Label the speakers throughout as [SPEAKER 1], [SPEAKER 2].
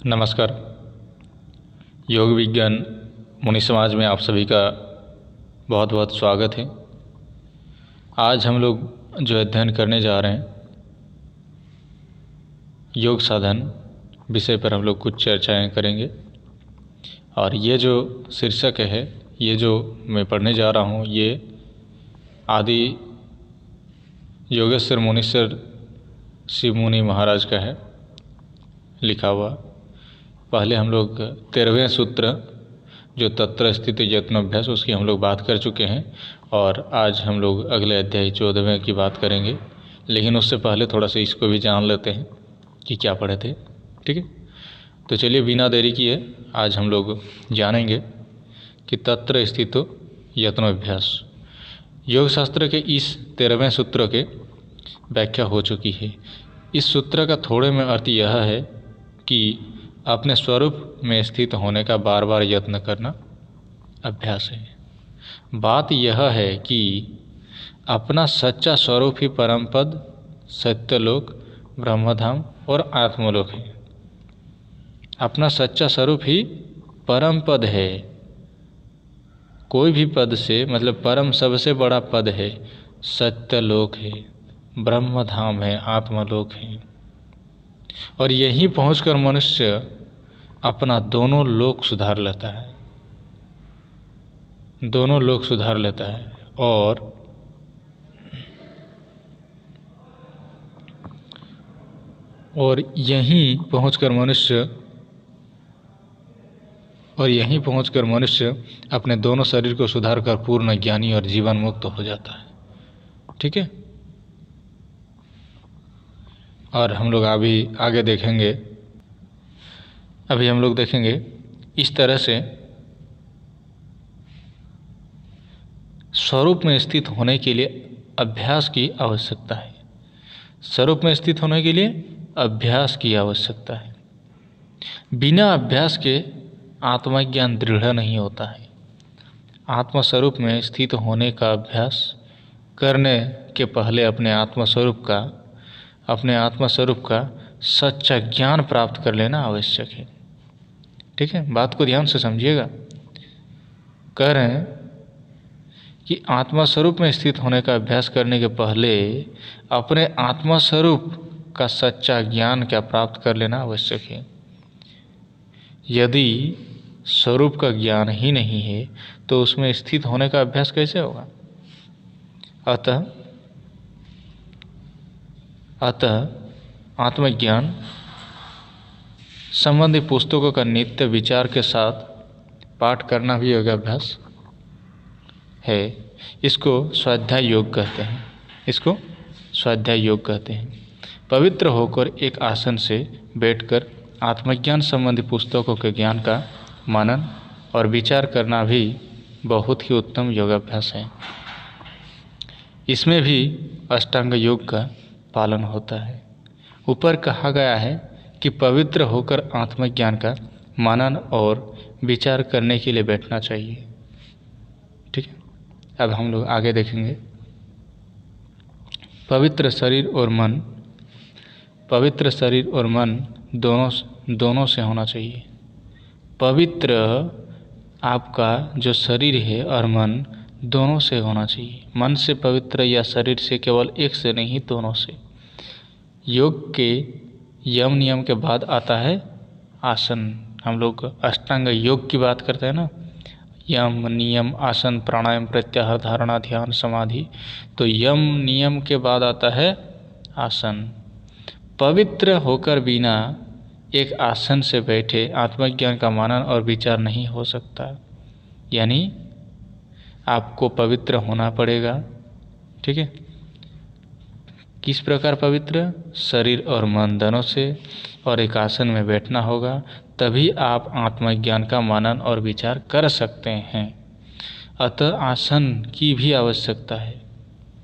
[SPEAKER 1] नमस्कार। योग विज्ञान मुनि समाज में आप सभी का बहुत बहुत स्वागत है। आज हम लोग जो अध्ययन करने जा रहे हैं योग साधन विषय पर हम लोग कुछ चर्चाएं करेंगे। और ये जो शीर्षक है, ये जो मैं पढ़ने जा रहा हूँ, ये आदि योगेश्वर मुनीश्वर शिव मुनि महाराज का है लिखा हुआ। पहले हम लोग 13वें सूत्र जो तत्र स्थित यत्नाभ्यास, उसकी हम लोग बात कर चुके हैं और आज हम लोग अगले अध्याय 14वें की बात करेंगे। लेकिन उससे पहले थोड़ा सा इसको भी जान लेते हैं कि क्या पढ़े थे। ठीक है, तो चलिए बिना देरी किए आज हम लोग जानेंगे कि तत्र स्थित यत्नाभ्यास। योग शास्त्र के इस 13वें सूत्र के व्याख्या हो चुकी है। इस सूत्र का थोड़े में अर्थ यह है कि अपने स्वरूप में स्थित होने का बार बार यत्न करना अभ्यास है। बात यह है कि अपना सच्चा स्वरूप ही परम पद, सत्यलोक, ब्रह्मधाम और आत्मलोक है। अपना सच्चा स्वरूप ही परम पद है। कोई भी पद से मतलब परम सबसे बड़ा पद है, सत्यलोक है, ब्रह्मधाम है, आत्मलोक है। और यहीं पहुंचकर मनुष्य अपना दोनों लोक सुधार लेता है, दोनों लोक सुधार लेता है। और यहीं पहुंचकर मनुष्य अपने दोनों शरीर को सुधार कर पूर्ण ज्ञानी और जीवन मुक्त हो जाता है। ठीक है, और हम लोग अभी आगे देखेंगे। अभी हम लोग देखेंगे इस तरह से स्वरूप में स्थित होने के लिए अभ्यास की आवश्यकता है। स्वरूप में स्थित होने के लिए अभ्यास की आवश्यकता है। बिना अभ्यास के आत्मज्ञान दृढ़ नहीं होता है। आत्मस्वरूप में स्थित होने का अभ्यास करने के पहले अपने आत्मस्वरूप का सच्चा ज्ञान प्राप्त कर लेना आवश्यक है। ठीक है, बात को ध्यान से समझिएगा। कह रहे हैं कि आत्मस्वरूप में स्थित होने का अभ्यास करने के पहले अपने आत्मस्वरूप का सच्चा ज्ञान क्या प्राप्त कर लेना आवश्यक है। यदि स्वरूप का ज्ञान ही नहीं है तो उसमें स्थित होने का अभ्यास कैसे होगा। अतः आत्मज्ञान संबंधी पुस्तकों का नित्य विचार के साथ पाठ करना भी योगाभ्यास है। इसको स्वाध्याय योग कहते हैं। पवित्र होकर एक आसन से बैठकर आत्मज्ञान संबंधी पुस्तकों के ज्ञान का मनन और विचार करना भी बहुत ही उत्तम योगाभ्यास है। इसमें भी अष्टांग योग का पालन होता है। ऊपर कहा गया है कि पवित्र होकर आत्मज्ञान का मनन और विचार करने के लिए बैठना चाहिए। ठीक है, अब हम लोग आगे देखेंगे। पवित्र शरीर और मन दोनों से होना चाहिए। पवित्र आपका जो शरीर है और मन दोनों से होना चाहिए। मन से पवित्र या शरीर से केवल एक से नहीं, दोनों से। योग के यम नियम के बाद आता है आसन। हम लोग अष्टांग योग की बात करते हैं ना, यम नियम आसन प्राणायाम प्रत्याहार धारणा ध्यान समाधि। तो यम नियम के बाद आता है आसन। पवित्र होकर बिना एक आसन से बैठे आत्मज्ञान का मनन और विचार नहीं हो सकता। यानी आपको पवित्र होना पड़ेगा। ठीक है, किस प्रकार पवित्र? शरीर और मन दोनों से, और एक आसन में बैठना होगा, तभी आप आत्मज्ञान का मनन और विचार कर सकते हैं। अतः आसन की भी आवश्यकता है।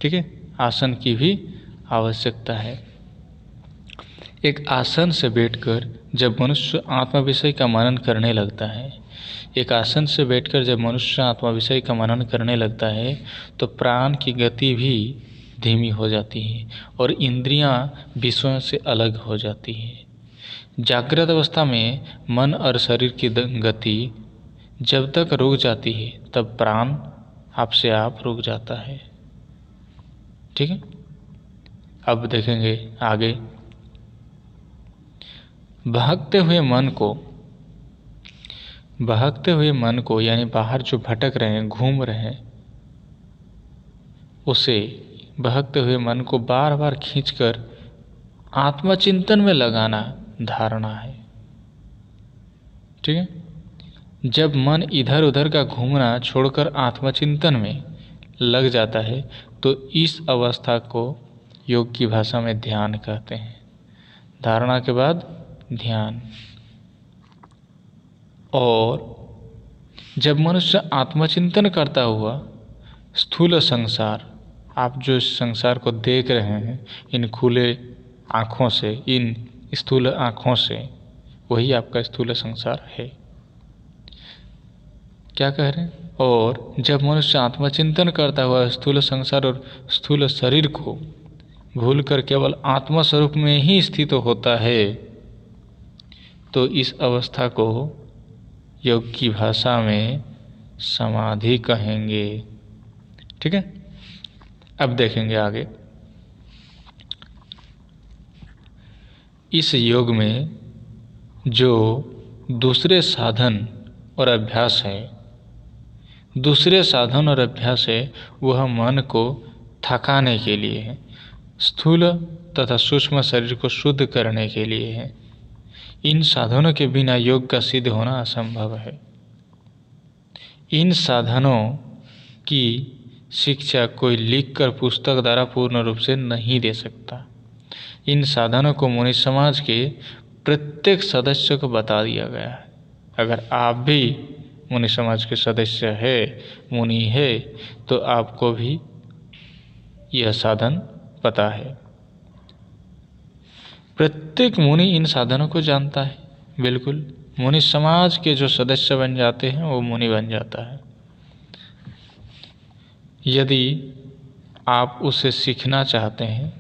[SPEAKER 1] ठीक है, आसन की भी आवश्यकता है। एक आसन से बैठकर जब मनुष्य आत्म विषय का मनन करने लगता है, तो प्राण की गति भी धीमी हो जाती है और इंद्रियां विषयों से अलग हो जाती हैं। जागृत अवस्था में मन और शरीर की गति जब तक रुक जाती है तब प्राण आपसे आप रुक जाता है। ठीक है, अब देखेंगे आगे। बहकते हुए मन को यानी बाहर जो भटक रहे हैं, घूम रहे हैं, उसे बहकते हुए मन को बार बार खींचकर आत्मचिंतन में लगाना धारणा है। ठीक है, जब मन इधर उधर का घूमना छोड़कर आत्मचिंतन में लग जाता है तो इस अवस्था को योग की भाषा में ध्यान कहते हैं। धारणा के बाद ध्यान। और जब मनुष्य आत्मचिंतन करता हुआ स्थूल संसार, आप जो इस संसार को देख रहे हैं इन खुले आँखों से, इन स्थूल आँखों से, वही आपका स्थूल संसार है। क्या कह रहे हैं? और जब मनुष्य आत्मचिंतन करता हुआ स्थूल संसार और स्थूल शरीर को भूलकर केवल आत्मा स्वरूप में ही स्थित होता है तो इस अवस्था को योग की भाषा में समाधि कहेंगे। ठीक है, अब देखेंगे आगे। इस योग में जो दूसरे साधन और अभ्यास है वह मन को थकाने के लिए है, स्थूल तथा सूक्ष्म शरीर को शुद्ध करने के लिए है। इन साधनों के बिना योग का सिद्ध होना असंभव है। इन साधनों की शिक्षा कोई लिखकर पुस्तक द्वारा पूर्ण रूप से नहीं दे सकता। इन साधनों को मुनि समाज के प्रत्येक सदस्य को बता दिया गया है। अगर आप भी मुनि समाज के सदस्य है, मुनि है, तो आपको भी यह साधन पता है। प्रत्येक मुनि इन साधनों को जानता है। बिल्कुल, मुनि समाज के जो सदस्य बन जाते हैं वो मुनि बन जाता है। यदि आप उसे सीखना चाहते हैं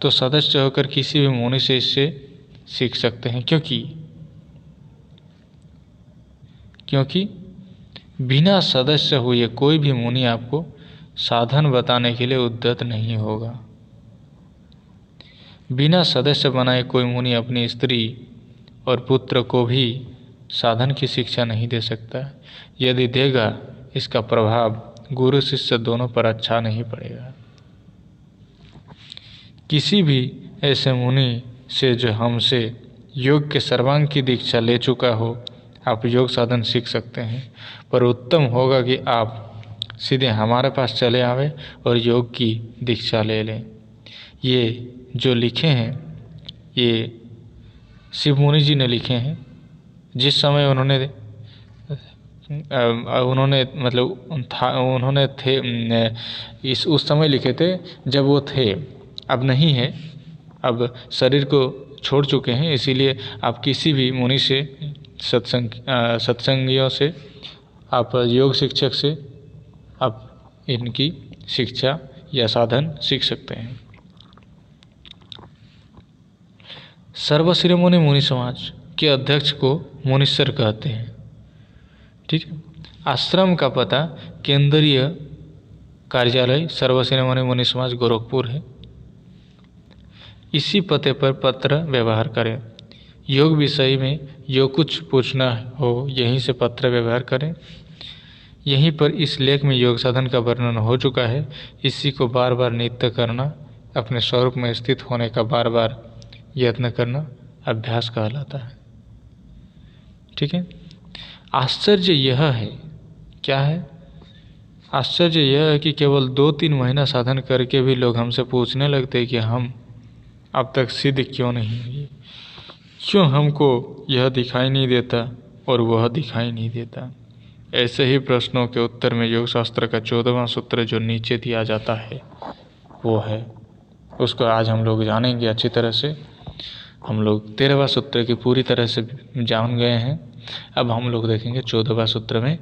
[SPEAKER 1] तो सदस्य होकर किसी भी मुनि से इससे सीख सकते हैं, क्योंकि बिना सदस्य हुए कोई भी मुनि आपको साधन बताने के लिए उद्यत नहीं होगा। बिना सदस्य बनाए कोई मुनि अपनी स्त्री और पुत्र को भी साधन की शिक्षा नहीं दे सकता। यदि देगा, इसका प्रभाव गुरु शिष्य दोनों पर अच्छा नहीं पड़ेगा। किसी भी ऐसे मुनि से जो हमसे योग के सर्वांग की दीक्षा ले चुका हो, आप योग साधन सीख सकते हैं। पर उत्तम होगा कि आप सीधे हमारे पास चले आवे और योग की दीक्षा ले लें। ये जो लिखे हैं ये शिव मुनि जी ने लिखे हैं। जिस समय उन्होंने थे उस समय लिखे थे जब वो थे, अब नहीं है, अब शरीर को छोड़ चुके हैं। इसीलिए आप किसी भी मुनि से सत्संगियों से, आप योग शिक्षक से आप इनकी शिक्षा या साधन सीख सकते हैं। सर्वशिरोमणि मुनि समाज के अध्यक्ष को मुनीश्वर कहते हैं। ठीक है, आश्रम का पता केंद्रीय कार्यालय सर्वशिरोमणि मुनि समाज गोरखपुर है। इसी पते पर पत्र व्यवहार करें। योग विषय में जो कुछ पूछना हो यहीं से पत्र व्यवहार करें। यहीं पर इस लेख में योग साधन का वर्णन हो चुका है। इसी को बार बार नित्य करना, अपने स्वरूप में स्थित होने का बार बार यत्न करना अभ्यास कहलाता है। ठीक है, आश्चर्य यह है, क्या है? आश्चर्य यह है कि केवल 2-3 महीना साधन करके भी लोग हमसे पूछने लगते हैं कि हम अब तक सिद्ध क्यों नहीं हुए, क्यों हमको यह दिखाई नहीं देता और वह दिखाई नहीं देता। ऐसे ही प्रश्नों के उत्तर में योग शास्त्र का 14वां सूत्र जो नीचे दिया जाता है वो है, उसको आज हम लोग जानेंगे अच्छी तरह से। हम लोग 13वां सूत्र की पूरी तरह से जान गए हैं। अब हम लोग देखेंगे 14वां सूत्र में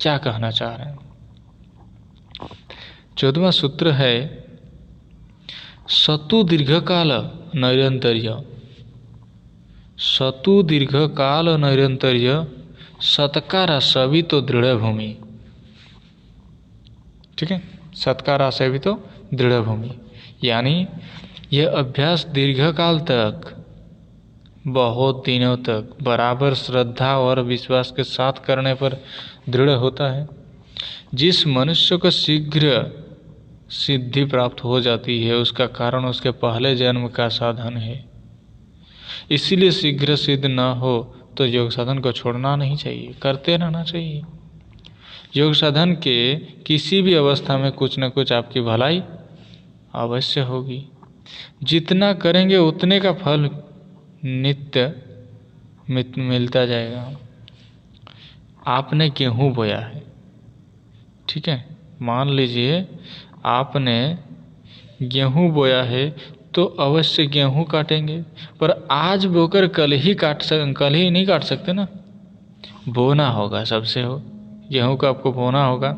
[SPEAKER 1] क्या कहना चाह रहे हैं। 14वां सूत्र है सतु दीर्घकाल नैरंतर्य। सतु दीर्घ काल नैरंतर्य सत्कारा सभी तो दृढ़ भूमि। ठीक है, सत्कारा सभी तो दृढ़ भूमि, यानी यह अभ्यास दीर्घकाल तक, बहुत दिनों तक बराबर श्रद्धा और विश्वास के साथ करने पर दृढ़ होता है। जिस मनुष्य को शीघ्र सिद्धि प्राप्त हो जाती है उसका कारण उसके पहले जन्म का साधन है। इसीलिए शीघ्र सिद्ध न हो तो योग साधन को छोड़ना नहीं चाहिए, करते रहना चाहिए। योग साधन के किसी भी अवस्था में कुछ न कुछ आपकी भलाई अवश्य होगी। जितना करेंगे उतने का फल नित्य मिलता जाएगा। आपने गेहूँ बोया है, ठीक है, मान लीजिए आपने गेहूँ बोया है तो अवश्य गेहूँ काटेंगे, पर आज बोकर कल ही नहीं काट सकते ना। बोना होगा, सबसे हो गेहूँ का आपको बोना होगा,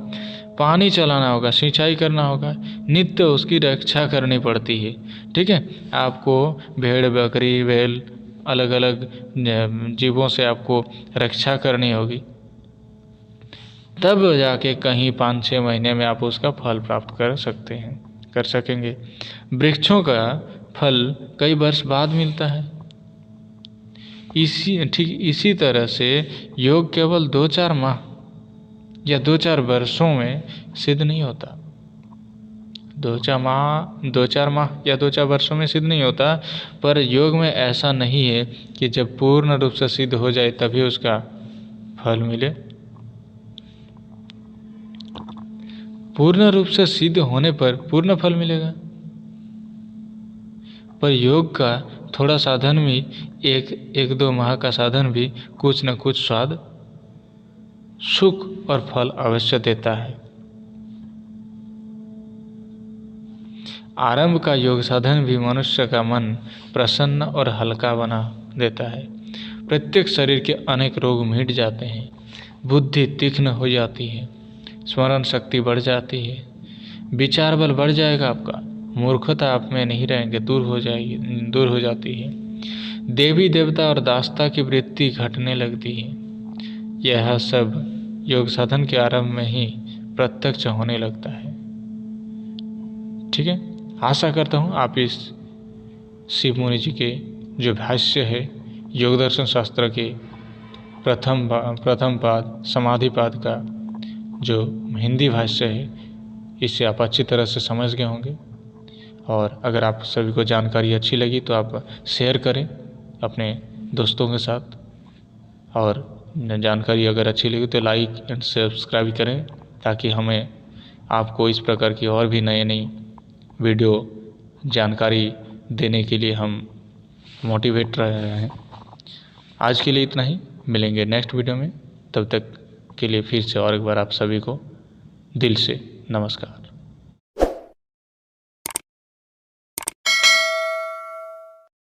[SPEAKER 1] पानी चलाना होगा, सिंचाई करना होगा, नित्य उसकी रक्षा करनी पड़ती है। ठीक है, आपको भेड़ बकरी बैल अलग अलग जीवों से आपको रक्षा करनी होगी, तब जाके कहीं 5-6 महीने में आप उसका फल प्राप्त कर सकेंगे। वृक्षों का फल कई वर्ष बाद मिलता है। इसी तरह से योग केवल 2-4 माह या 2-4 वर्षों में सिद्ध नहीं होता। 2-4 माह या 2-4 वर्षों में सिद्ध नहीं होता, पर योग में ऐसा नहीं है कि जब पूर्ण रूप से सिद्ध हो जाए तभी उसका फल मिले। पूर्ण रूप से सिद्ध होने पर पूर्ण फल मिलेगा, पर योग का थोड़ा साधन भी 1-2 माह का साधन भी कुछ न कुछ स्वाद सुख और फल अवश्य देता है। आरंभ का योग साधन भी मनुष्य का मन प्रसन्न और हल्का बना देता है। प्रत्येक शरीर के अनेक रोग मिट जाते हैं, बुद्धि तीक्ष्ण हो जाती है, स्मरण शक्ति बढ़ जाती है, विचार बल बढ़ जाएगा आपका, मूर्खता आप में नहीं रहेंगे, दूर हो जाती है, देवी देवता और दास्ता की वृत्ति घटने लगती है। यह सब योग साधन के आरंभ में ही प्रत्यक्ष होने लगता है। ठीक है, आशा करता हूँ आप इस शिव मुनि जी के जो भाष्य है योग दर्शन शास्त्र के प्रथम पाद समाधि पाद का जो हिंदी भाष्य है, इसे आप अच्छी तरह से समझ गए होंगे। और अगर आप सभी को जानकारी अच्छी लगी तो आप शेयर करें अपने दोस्तों के साथ, और जानकारी अगर अच्छी लगी तो लाइक एंड सब्सक्राइब करें, ताकि हमें आपको इस प्रकार की और भी नई वीडियो जानकारी देने के लिए हम मोटिवेट रह रहे हैं। आज के लिए इतना ही, मिलेंगे नेक्स्ट वीडियो में। तब तक के लिए फिर से और एक बार आप सभी को दिल से नमस्कार।